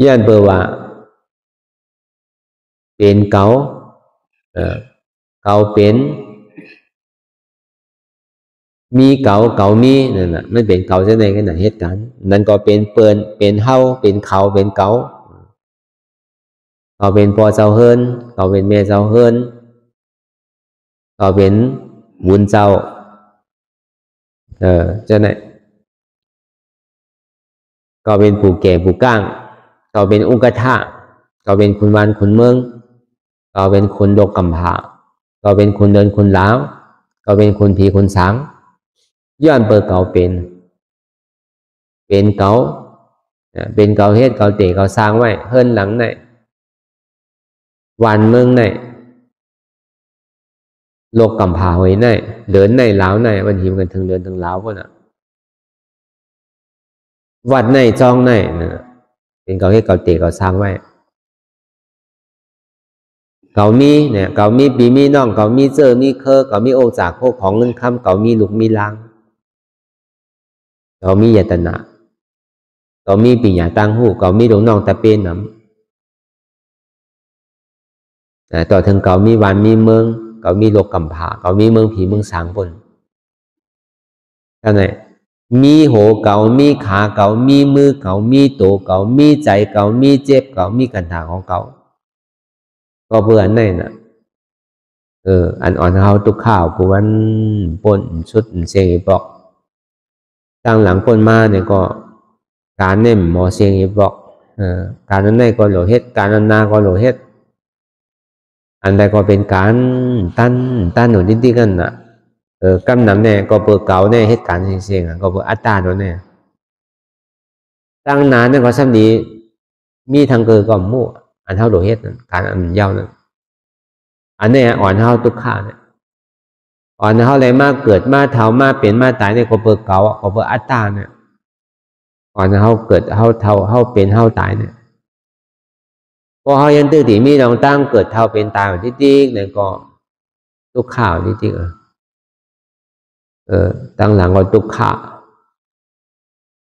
ย้อนเบอร์ว่าเป็นเก่าเก่าเป็นมีเก่ามีนั่นน่ะไม่เป็นเก่าจะในขณะเหตุการณ์นั่นก็เป็นเปิลเป็นเฮาเป็นเขาเป็นเก่าเขาเป็นพ่อเจ้าเฮิรนเขาเป็นแม่เจ้าเฮิรนเขาเป็นวุ้นเจ้าจะไหนก็เป็นผู้แก่ผู้ก้างก็เป็นอุกทะก็เป็นคุณวันคุณเมืองก็เป็นคนโลกกำพร้าก็เป็นคนเดินคนล้าวก็เป็นคนผีคนสางย้อนเปิดเก่าเป็นเก่าเป็นเก่าเฮ็ดเก่าเตะเก่าสร้างไว้เฮิรนหลังไหนวันเมืองไหนโลกกำพร้าไว้ไหนเดินไหนล้าวไหนวันหิมกันถึงเดินถึงล้าวพวกน่ะวัดไหนจองไหนเป็นเก่าเฮ็ดเก่าเตะเก่าสร้างไว้เก่ามีเนี่ยเก่ามีปีมีน้องเก่ามีเจอมีเคอเก่ามีโอจากโคของเงินคำเก่ามีลูกมีลังเก่ามียตนะเก่ามีปีหยาตังหูเก่ามีหลวงน้องตะเป็นน้ำต่อถึงเก่ามีวันมีเมืองเก่ามีโลกกำพร้าเก่ามีเมืองผีเมืองสางบนเท่านั้นมีโหเก่ามีขาเก่ามีมือเก่ามีโตเก่ามีใจเก่ามีเจ็บเก่ามีกันถาของเก่าก็เพื่อนนั่นน่ะอันอ่อนเฮาตุกข้าวผู้วันปนชุดเสียงอีบอกตั้งหลังปนมาเนี่ยก็การเนี่ยหมอเสียงอีบอกการนั้นได้ก็โหลเฮ็ดการนั้นนาก็โหลเฮ็ดอันใดก็เป็นการตั้นหนุนดิ้นกันน่ะกำนำเนี่ยก็เปิดเก่าเนี่ยเฮ็ดการเสียงก็เปิดอัตตาโดนเนี่ยตั้งนานเนี่ยก็ซ้ำนี้มีทางเกิดก็มั่วอันเท่าโหลเฮ็ดการอันยาวนั้นอันนี้อ่อนเท่าทุกข้าเนี่ยอ่อนเท่าอะไรมากเกิดมาเท่ามาเปลี่ยนมาตายเนี่ยก็เปิดเก่าก็เปิดอัตตาเนี่ยอ่อนเท่าเกิดเท่าเป็นเท่าตายเนี่ยพอเขายังตื้อตีมีน้องตั้งเกิดเท่าเป็นตายที่จริงเนี่ยก็ทุกข่าวที่จริง ตั้งหลังก็ทุกขะ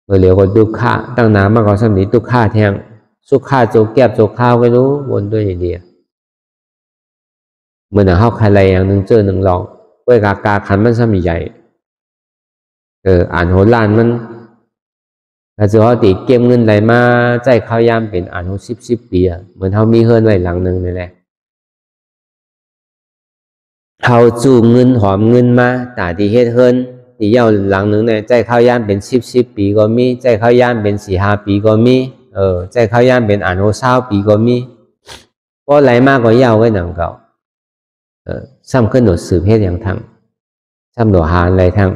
เมื่อเหลียวก็ทุกขะตั้งหน้ามากก็สำนีทุกขะแทงสุขะโจแก็บโจข้าวไม่รู้วนด้วยอย่างเดียวเมื่อหน้าเข้าใครอะไรอย่างหนึ่งเจอหนึ่งลองเว้ยกาขันมันสมีใหญ่อ่านโหรานมันถ้าจะว่าตีเก็บเงินไหลมาใจข้าวยามเป็นอ่านโห10ปีเหมือนเขามีเฮิร์นไว้หลังหนึ่งนี่แหละเขาจูงเงินหอมเงินมาตาที่เฮ็ดเฮิร์นที่ยาวหลังหนึ่งเนี่ยใจข้าวยามเป็น10ปีก็มีใจข้าวยามเป็น4-5ปีก็มีใจข้าวยามเป็นอ่านโห20ปีก็มีก็ไหลมากก็ยาวไว้หนังเก่าซ้ำขึ้นหนวดสืบเฮ็ดอย่างทั้งซ้ำหนวดหานอะไรทั้ง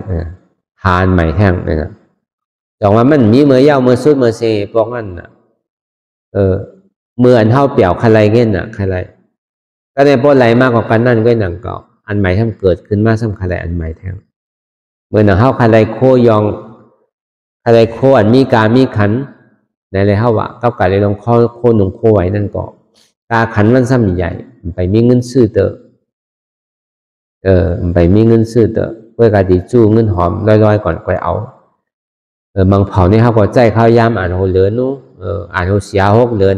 หานใหม่ทั้งเนี่ยนะแต่ว่ามันมีเมื่อยาวเมื่อสุดเมื่อเซปอกนั่นน่ะเมื่ออันเท่าเปี่ยวใครเงี้ยน่ะใครก็ในพวกไหลมากกว่ากันนั่นก็หนังเก่าอันใหม่ทั้งเกิดขึ้นมาซ้ำใครอันใหม่ทั้งเมื่อหนังเท่าใครโคยองใครโคอันมีกามีขันในเลยเท่าว่าเก้าไก่เลยลองโคหนุ่มโคไว้นั่นก็กาขันมันซ้ำใหญ่ไปมีเงินซื้อเตอไปมีเงินซื้อเตอเพื่อการดีจู้เงินหอมลอยๆก่อนค่อยเอาบางเผานี่เขาก็ใจข้าวยามอ่านโหเลือนนู้อ่านโหเสีย6เลือน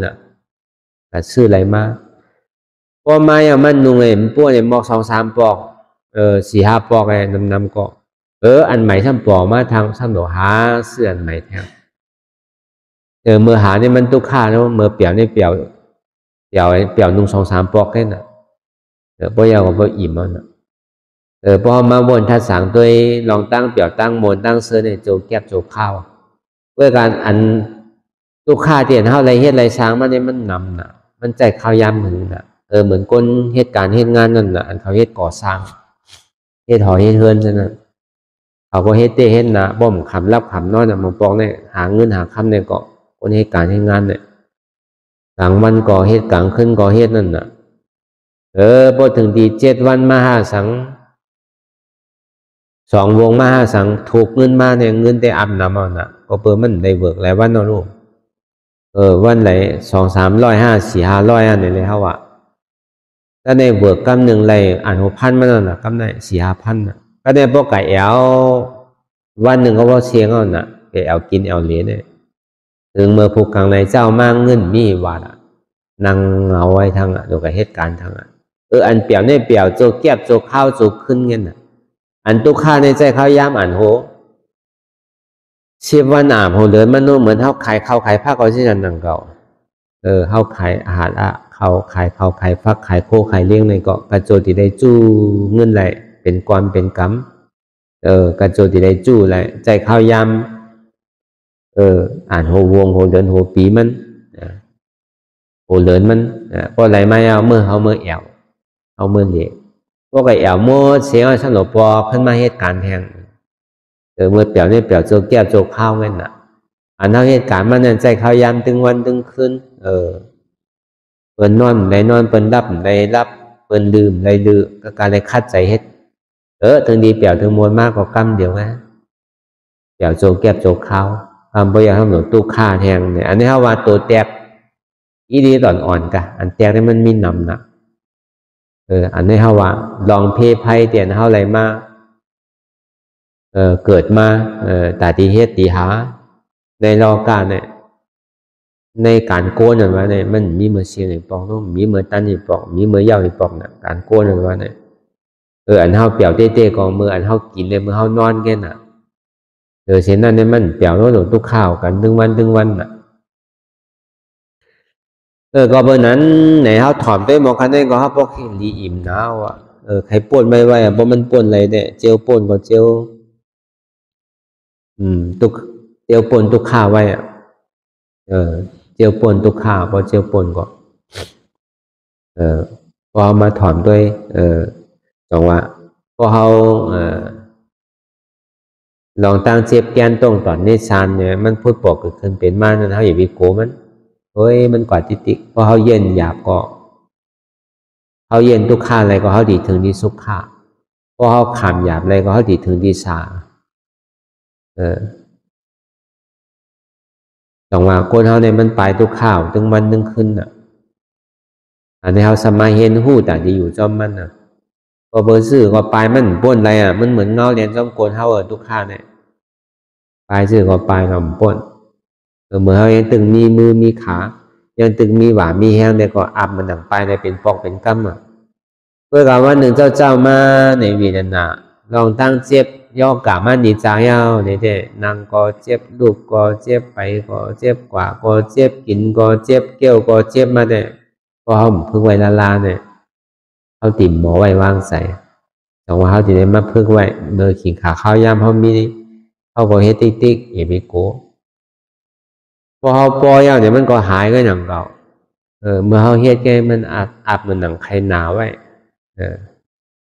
แต่ซื้ออะไรมาพอมาอย่างมันนุ่งมันป้วนเลยบอก2-3 ปอก4-5 ปอกไงนำก็อันใหม่ทำปอกมาทางซ้ำหนูหาเสื้ออันใหม่แทนเมื่อหาเนี่ยมันตุกค่าแล้วเมื่อเปี่ยวเนี่ยเปี่ยวนุ่ง2-3 ปอกแค่น่ะพอยาวก็อิ่มแล้วน่ะพอมาบนทัดสังตัวลองตั้งเปี่ยวตั้งมนตั้งเสื้อเนี่ยโจแก็บโจข้าวเพื่อการอันตุกค่าเตียนเท่าไรเฮ็ดไรช้างมันเนี่ยมันนำน่ะมันใจข้าวยามมือน่ะเหมือนคนเหตุการณ์เหตุงานนั่นน่ะอันเขาเฮ็ดก่อสร้างเฮ็ดหอเฮ็ดเฮือนใช่ไหมเขาก็เฮ็ดเต้เฮ็ดนะบ่มขำรับขำนอนมาปองเนี่ยหาเงินหาคำเนี่ยก็คนเหตุการณ์เหตุงานเนี่ยกลางวันก่อเฮ็ดกลางคืนก่อเฮ็ดนั่นน่ะพอถึงดี7 วันมาหาสัง2 วงมาหาสังถูกเงินมาเนี่ยเงินได้อับน้ำเอาน่ะก็เปิดมันได้เวิร์กหลายวันเนาะลูกวันไหน200-300 500-400-500อันนี้เลยเขาว่าถ้าในเวิร์กกำหนึ่งไรอ่าน6,000มันน่ะกำไหน4-5,000น่ะก็ได้พวกไก่แอลวันหนึ่งก็ว่าเชียงเอาน่ะไก่แอลกินแอลเลี้ยเนี่ยถึงเมื่อผูกกลางในเจ้ามากเงินมีว่าล่ะนั่งเอาไว้ทั้งเดี๋ยวกับเหตุการณ์ทั้งอันเปี่ยวเนี่ยเปี่ยวโจเก็บโจข้าวโจขึ้นเงี้ยน่ะอันตุกข้าในใจข้าวยามอ่านโห10 วันโหเดินมันโน้เหมือนเท่าขายข้าวขายผ้าเขาที่จันหนังเก่าเท่าขายอาหารเขาขายข้าวขายฟักขายโคขายเลี้ยงในเกาะกระโจติได้จู้เงินไหลเป็นกรเป็นกำกระโจติได้จู้ไหลใจข้าวยามอ่านโหวงโหเดินโหปีมันโหเดินมันพอไหลมาเอาเมื่อเขาเมื่อแอวเอาเมื่อเหลี่ยพวกไอ้แอวโม่เสียงฉันหลบปอขึ้นมาเหตุการณ์แทงเมื่อเปี่ยวเนี่ยเปี่ยวโจแก้วโจข้าวเงี้ยน่ะอันเท่าเหตุการณ์มันนั่นใจข้าวยามตึงวันตึงคืนเปิ้นนอนได้นอนเปิ้นรับได้รับเปิ้นลืมได้ลืมก็การได้คัดใจเฮ็ดถึงดีเปี่ยวถึงมวลมากกว่ากำเดียวนะเปี่ยวโจแก้วโจข้าวความบ่อยากทำหนูตู้ค่าแทงเนี่ยอันนี้เขาว่าตัวแตกอีดีตอนอ่อนกะอันแตกนี่มันมีนำหนักอันนี้เขาว่าลองเพย์ไพ่เตียนเขาอะไรมาเกิดมาตาตีเฮ็ดตีหาในรอการเนี่ยในการโกนว่าเนี่ยมันมีเมื่อเสียงอีกปอกต้องมีเมื่อตันอีกปอกมีเมื่อยาวอีกปอกน่ะการโกนว่าเนี่ยอันเฮาเปี่ยวเต้ๆกองมืออันเฮากินเลยมือเฮานอนแค่น่ะเช่นนั้นเนี่ยมันเปี่ยวโน้ตตุกข้าวกันถึงวันน่ะก็เบอร์นั้นไหนเขาถอมด้วยมองคันได้ก็เขาพวกลีอิ่มหนาวใครป่วนไม่ไหวเพราะมันป่วนอะไรเนี่ยเจียวป่วนก็เจียวตุกเจียวป่นตุกข้าไว้เจียวป่นตุกข้าพอเจียวป่นก็พอมาถอมด้วยจังว่าพอเขาลองตั้งเจ็บแกนตรงตอนนี้ซานเนี่ยมันพูดบอกเกิดขึ้นเป็นมานั่นเขาอย่าไปโกมันเฮ้ยมันกว่าติเพราะเขาเย็นหยาบก็เขาเย็นทุกข้าอะไรก็เขาดีถึงดีสุขข้าเพราะเขาขามหยาบอะไรก็เขาดีถึงดีสาจังว่าคนเขาเนี่ยมันไปทุกข้าวถึงวันถึงขึ้นอันนี้เขาสมัยเห็นหู้แต่ดีอยู่จอมมัน พอเบอร์ซื่อก็ปลายมันป้นอะไรอ่ะมันเหมือนเงาเรียนจ้องโกนเท่าทุกข้าเนี่ยปลายซื่อก็ปลายก็ป้นเหมือนเขายังตึงมีมือมีขายังตึงมีหวามีแห้งเนี่ยก็อับมันดังปลายในเป็นปอกเป็นกั้มอ่ะเพื่อกับว่าหนึ่งเจ้ามาในวีนันน่ะลองตั้งเจ็บย่อกามันดีใจเอาเนี่ยเด็นางก็เจ็บลูกก็เจ็บไปก็เจ็บกว่าก็เจ็บกินก็เจ็บเกี่ยวก็เจ็บมาเนี่ยพอเขาพึ่งไว้ลาเนี่ยเขาติ่มหมอไว้วางใส่แต่ว่าเขาติได้มาพึ่งไว้เดินขิงขาข้าวยามเขามีเขาก็เฮ็ดติ๊กอย่าไปโกพอเขาปล่อยเอาเนี่ยมันก็หายก็อย่างเก่าเมื่อเขาเฮ็ดแกมันอับมันหนังไข่หนาไว้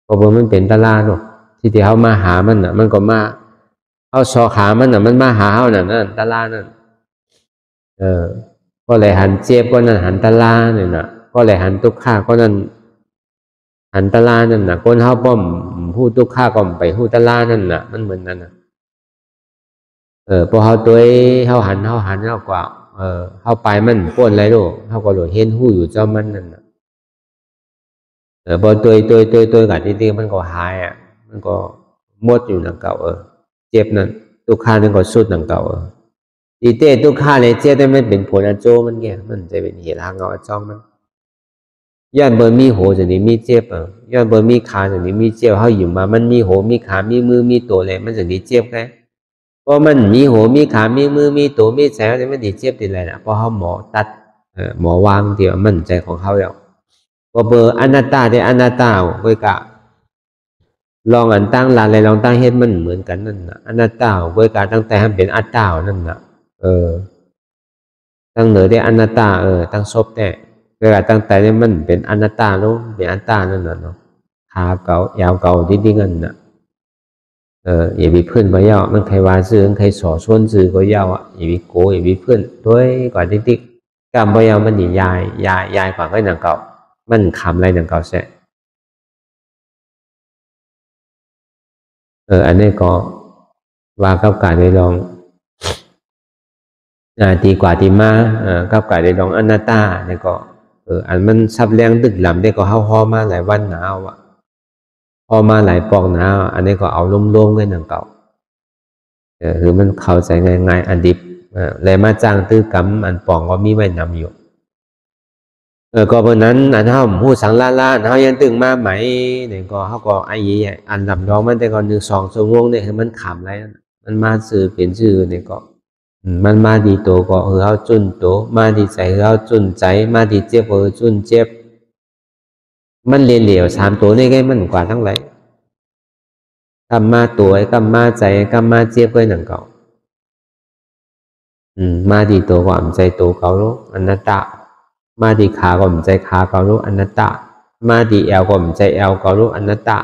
พอมันเป็นตะลาเนาะที่เขามาหามันน่ะมันก็มาเขาสอขามันน่ะมันมาหาเขานั่นตะลานั่นก็เลยหันเจ็บก็นั่นหันตะลาเนี่ยน่ะก็เลยหันทุกข้าก็นั่นหันตะลานั่นน่ะคนเขาป้อมพูดทุกข้าก็ไปพูดตะลานั่นน่ะมันเหมือนนั่นน่ะพอเขาตัวเขาหันเขากว่าเขาไปมันป้นอะไรลูกเขาก็หลุดเห็นหู้อยู่เจ้ามันนั่นน่ะพอตัวกับที่มันก็หายอ่ะมันก็มดอยู่หนังเก่าเจ็บนั่นทุกข้านั่นก็สุดหนังเก่าดีเต้ทุกข้าเลยเจ็บได้ไม่เป็นผลอโจมันเงี้ยมันจะเป็นเหตุทางเงาจ้องมันย้อนเบอร์มีโหจะนี้มีเจ็บย้อนเบอร์มีขาจะนี้มีเจ็บเขาอยู่มามันมีโหมีขามีมือมีตัวเลยมันจะนี้เจ็บไงเพราะมันมีโหมีขามีมือมีตัวมีแสงจะไม่ดีเจ็บดีเลยนะเพราะเขาหมอตัดหมอวางเดียวมันใจของเขาแล้วพอเบอร์อนัตตาได้อนัตตาเว้ยกะลองอันตั้งลาเลยลองตั้งเฮ็ดมันเหมือนกันนั่นนะอนัตตาเว้ยกะตั้งแต่ให้เป็นอัตตานั่นนะตั้งเหนือได้อนัตตาตั้งซบแต่เวลาตั้งแต่เนี่ยมันเป็นอนัตตาเนาะเป็นอัตตานั่นน่ะเนาะขาเก่ายาวเก่าดิ้งๆนั่นน่ะอย่าไปเพื่อนก็ยาวมันใครวาซื้อใครสอชวนซื้อก็ยาวอ่ะอย่าไปโกอย่าไปเพื่อนด้วยก่อนติ๊กๆกรรมก็ยาวมันหนียายกว่าก็หนังเก่ามันคำอะไรหนังเก่าเสร็จอันนี้ก็ว่ากับการได้ลองดีกว่าดีมากับการได้ลองอนัตตาเนี่ยก็อันมันซับแรงดึกหล่ำได้ก็ห่อมาหลายวันหนาวอ่ะพอมาหลายปอกหนาวอันนี้ก็เอาล้มๆกันหนังเก่าคือมันเข้าใจง่ายๆอันดิบเลยมาจ้างตื้อกำอันปองก็มีไว้นำอยู่ก็เพราะนั้นอันเท่าผู้สังลาเขายังตึงมาไหมเนี่ยก็เขาก็ไอ้ยี่อันลำร้องมันแต่ก่อน1-2 ชั่วโมงเนี่ยคือมันขำไรมันมาสื่อเปลี่ยนชื่อเนี่ยก็มันมาดีโตก็เขาจุนโตมาดีใจเขาจุนใจมาดีเจ็บก็จุนเจ็บมันเรียนเหลว3 ตัวนี่ก็มันกว่าทั้งหลายกำมาตัวกำมาใจกำมาเจ็บก็หนังเก่ามาดีตัวก็ใจตัวเก่ารู้อนัตตามาดีขาก็ใจขาเก่ารู้อนัตตามาดีแอลก็ใจแอลเก่ารู้อนัตตา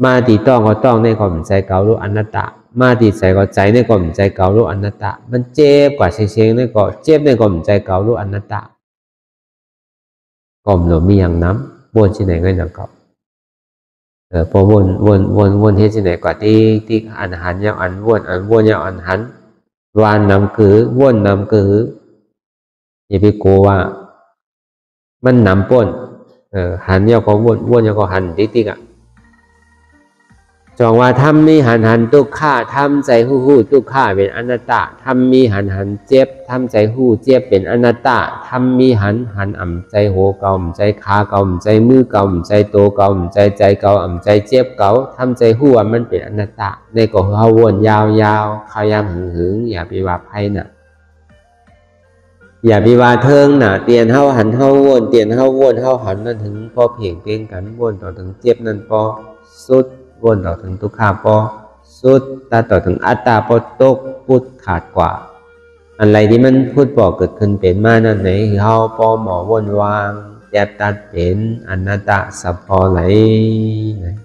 มาดีต้องก็ต้องในก็ใจเก่ารู้อนัตตามาดีใจก็ใจในก็ใจเก่ารู้อนัตตามันเจ็บกว่าเชียงในก็เจ็บในก็ใจเก่ารู้อนัตตาก็หนูมีอย่างน้ำวนที่ไหนก็อย่างเก่าพอวนเฮ็ดที่ไหนกว่าที่อันหันยาวอันวนยาวอันหันวานนำคือวนนำคืออย่าไปกลัวว่ามันนำป้นหันยาวก็วนยาวก็หันติ๊กอ่ะจองว่าทำมีหันทุกข้าทำใจหู้ทุกข้าเป็นอนัตตาทำมีหันเจ็บทำใจหู้เจ็บเป็นอนัตตาทำมีหันอ่ำใจโหเก่าใจขาเก่าใจมือเก่าใจโตเก่าใจเก่าใจเจ็บเก่าทำใจหู้ว่ามันเป็นอนัตตาในก็เขาวนยาวขยามหึงอย่าไปว่าไพ่น่ะอย่าไปว่าเทิงน่ะเตียนเฮาหันเฮาวนเตียนเฮาวนเฮาหันนั่นถึงพอเพียงเพียงกันวนต่อถึงเจ็บนั่นพอสุดวนต่อถึงทุกขาพอสุดตาต่อถึงอัตตาพอตกพุทธขาดกว่าอะไรที่มันพูดบอกเกิดขึ้นเป็นมานั่นไหนเขาพอหมอวนวางแยบตัดเป็นอนัตตาสัพพอไหลนะ